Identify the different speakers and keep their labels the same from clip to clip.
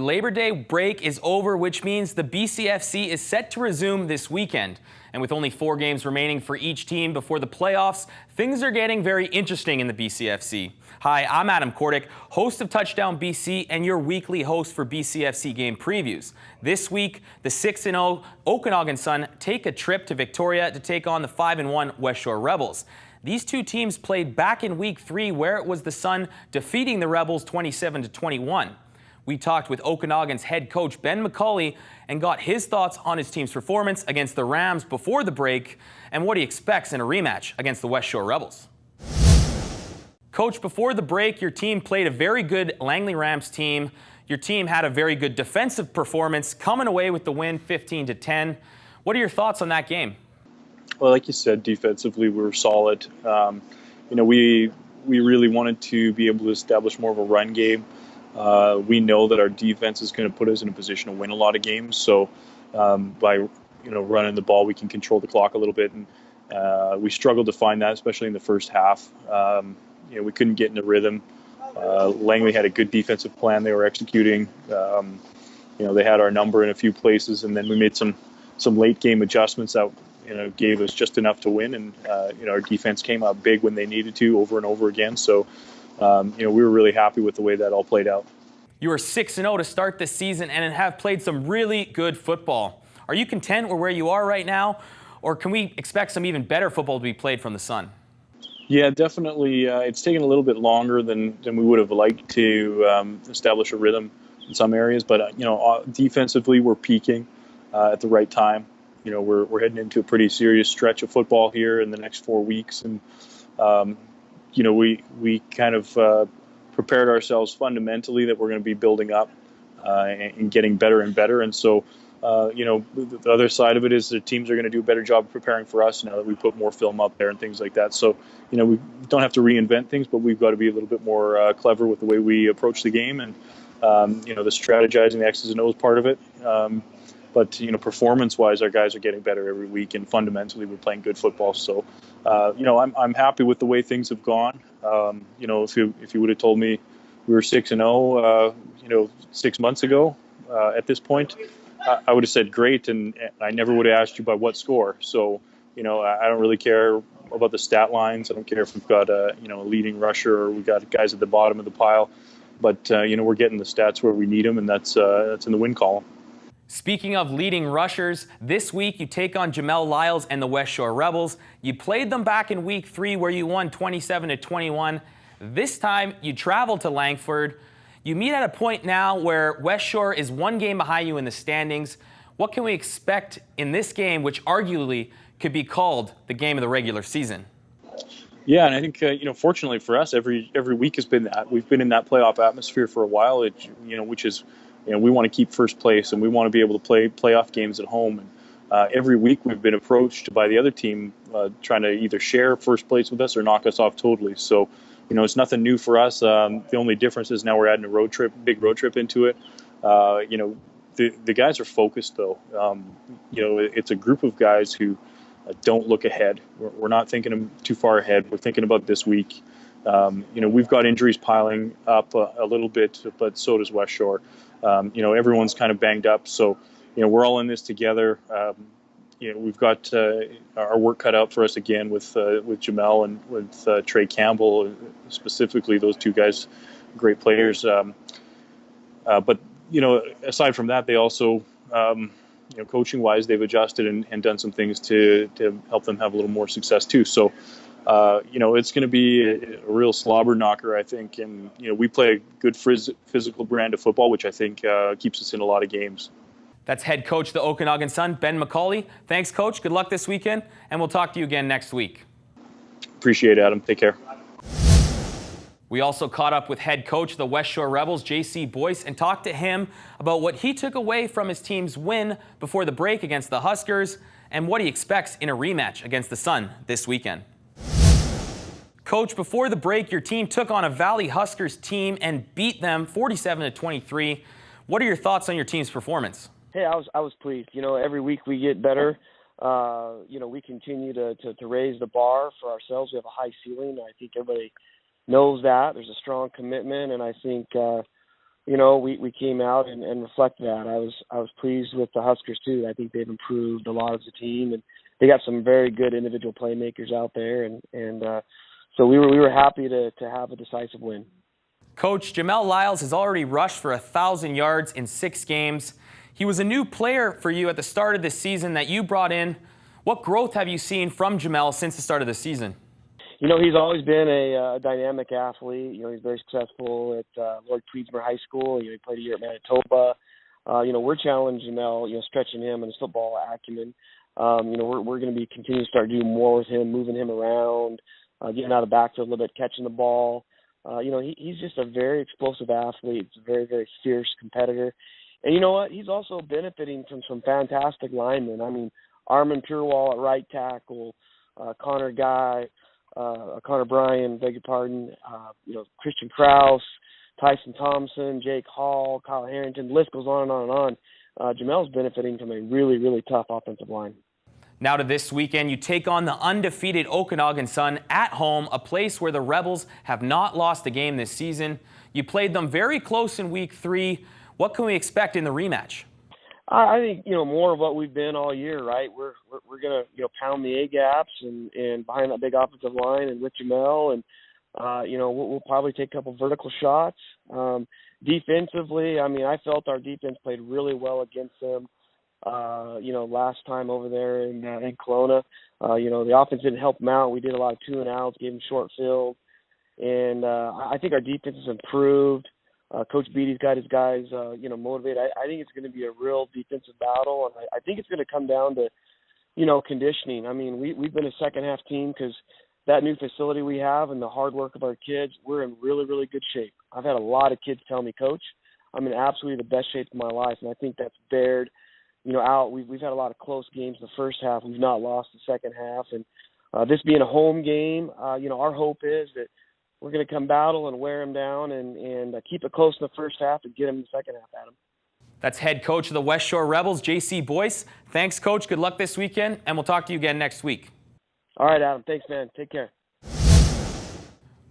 Speaker 1: Labor Day break is over, which means the BCFC is set to resume this weekend. And with only 4 games remaining for each team before the playoffs, things are getting very interesting in the BCFC. Hi, I'm Adam Cordick, host of Touchdown BC and your weekly host for BCFC game previews. This week, the 6-0 Okanagan Sun take a trip to Victoria to take on the 5-1 Westshore Rebels. These two teams played back in Week 3, where it was the Sun defeating the Rebels 27-21. We talked with Okanagan's head coach Ben Macauley and got his thoughts on his team's performance against the Rams before the break and what he expects in a rematch against the Westshore Rebels. Coach, before the break, your team played a very good Langley Rams team. Your team had a very good defensive performance, coming away with the win 15-10. What are your thoughts on that game?
Speaker 2: Well, like you said, defensively we were solid. We really wanted to be able to establish more of a run game. We know that our defense is going to put us in a position to win a lot of games. So by running the ball, we can control the clock a little bit. And we struggled to find that, especially in the first half. We couldn't get in the rhythm. Langley had a good defensive plan they were executing. They had our number in a few places, and then we made some late game adjustments that gave us just enough to win. And our defense came out big when they needed to, over and over again. So we were really happy with the way that all played out.
Speaker 1: You were 6-0 to start this season and have played some really good football. Are you content with where you are right now, or can we expect some even better football to be played from the Sun?
Speaker 2: Yeah, definitely. It's taken a little bit longer than we would have liked to establish a rhythm in some areas, but defensively we're peaking at the right time. We're heading into a pretty serious stretch of football here in the next 4 weeks, and we kind of prepared ourselves fundamentally that we're going to be building up and getting better and better. And so, the other side of it is the teams are going to do a better job of preparing for us now that we put more film up there and things like that. So, we don't have to reinvent things, but we've got to be a little bit more clever with the way we approach the game. And, the strategizing, the X's and O's part of it. But performance-wise, our guys are getting better every week, and fundamentally, we're playing good football. So, I'm happy with the way things have gone. If you would have told me we were 6-0, 6 months ago at this point, I would have said great, and I never would have asked you by what score. So, I don't really care about the stat lines. I don't care if we've got a leading rusher or we've got guys at the bottom of the pile. But we're getting the stats where we need them, and that's in the win column.
Speaker 1: Speaking of leading rushers, this week you take on Jamel Lyles and the Westshore Rebels. You played them back in Week 3 where you won 27-21. This time you travel to Langford. You meet at a point now where Westshore is 1 game behind you in the standings. What can we expect in this game, which arguably could be called the game of the regular season?
Speaker 2: Yeah, and I think fortunately for us, every week has been that. We've been in that playoff atmosphere for a while. Which is. We want to keep first place, and we want to be able to play playoff games at home. And every week we've been approached by the other team trying to either share first place with us or knock us off totally. So, it's nothing new for us. The only difference is now we're adding a big road trip into it. The guys are focused, though. It's a group of guys who don't look ahead. We're not thinking too far ahead. We're thinking about this week. We've got injuries piling up a little bit, but so does Westshore. Everyone's kind of banged up, so we're all in this together. We've got our work cut out for us again with Jamel and with Trey Campbell, specifically those two guys, great players. But aside from that, they also, coaching wise, they've adjusted and done some things to help them have a little more success too. So. It's going to be a real slobber knocker, I think. And, we play a good physical brand of football, which I think keeps us in a lot of games.
Speaker 1: That's head coach of the Okanagan Sun, Ben Macauley. Thanks, Coach. Good luck this weekend, and we'll talk to you again next week.
Speaker 2: Appreciate it, Adam. Take care.
Speaker 1: We also caught up with head coach of the Westshore Rebels, JC Boice, and talked to him about what he took away from his team's win before the break against the Huskers and what he expects in a rematch against the Sun this weekend. Coach, before the break, your team took on a Valley Huskers team and beat them 47-23. What are your thoughts on your team's performance?
Speaker 3: Hey, I was pleased. Every week we get better. We continue to raise the bar for ourselves. We have a high ceiling. I think everybody knows that. There's a strong commitment, and I think you know, we came out and reflected that. I was pleased with the Huskers too. I think they've improved a lot as a team, and they got some very good individual playmakers out there, and so we were happy to have a decisive win.
Speaker 1: Coach, Jamel Lyles has already rushed for 1,000 yards in 6 games. He was a new player for you at the start of this season that you brought in. What growth have you seen from Jamel since the start of the season?
Speaker 3: You know, he's always been a dynamic athlete. You know, he's very successful at Lloyd Tweedsmuir High School. You know, he played a year at Manitoba. You know, we're challenging Jamel, you know, stretching him and his football acumen. You know, we're going to be continuing to start doing more with him, moving him around, getting out of the backfield a little bit, catching the ball. You know, he's just a very explosive athlete. He's a very, very fierce competitor. And you know what? He's also benefiting from some fantastic linemen. I mean, Armin Purewall at right tackle, Connor Bryan, beg your pardon, you know, Christian Kraus, Tyson Thompson, Jake Hall, Kyle Harrington. The list goes on and on and on. Jamel's benefiting from a really, really tough offensive line.
Speaker 1: Now to this weekend, you take on the undefeated Okanagan Sun at home, a place where the Rebels have not lost a game this season. You played them very close in Week 3. What can we expect in the rematch?
Speaker 3: I think, you know, more of what we've been all year, right? We're going to, you know, pound the A gaps and behind that big offensive line and with Jamel, and you know, we'll probably take a couple vertical shots. Defensively, I mean, I felt our defense played really well against them. You know, last time over there in Kelowna, you know, the offense didn't help them out. We did a lot of 2-and-outs, gave them short field, and I think our defense has improved. Coach Beatty's got his guys, you know, motivated. I think it's going to be a real defensive battle, and I think it's going to come down to, you know, conditioning. I mean, we've been a second-half team because that new facility we have and the hard work of our kids, we're in really, really good shape. I've had a lot of kids tell me, Coach, I'm in absolutely the best shape of my life, and I think that's bared, you know, out. We've had a lot of close games in the first half. We've not lost the second half, and this being a home game, you know, our hope is that we're going to come battle and wear them down and keep it close in the first half and get them in the second half at them.
Speaker 1: That's head coach of the Westshore Rebels, JC Boice. Thanks, Coach. Good luck this weekend, and we'll talk to you again next week.
Speaker 3: All right, Adam. Thanks, man. Take care.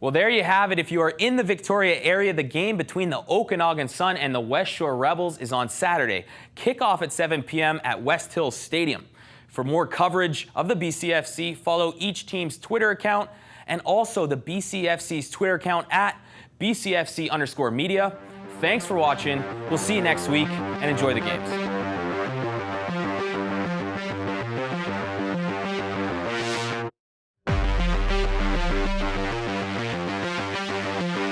Speaker 1: Well, there you have it. If you are in the Victoria area, the game between the Okanagan Sun and the Westshore Rebels is on Saturday. Kickoff at 7 p.m. at West Hills Stadium. For more coverage of the BCFC, follow each team's Twitter account and also the BCFC's Twitter account at BCFC_media. Thanks for watching. We'll see you next week, and enjoy the games.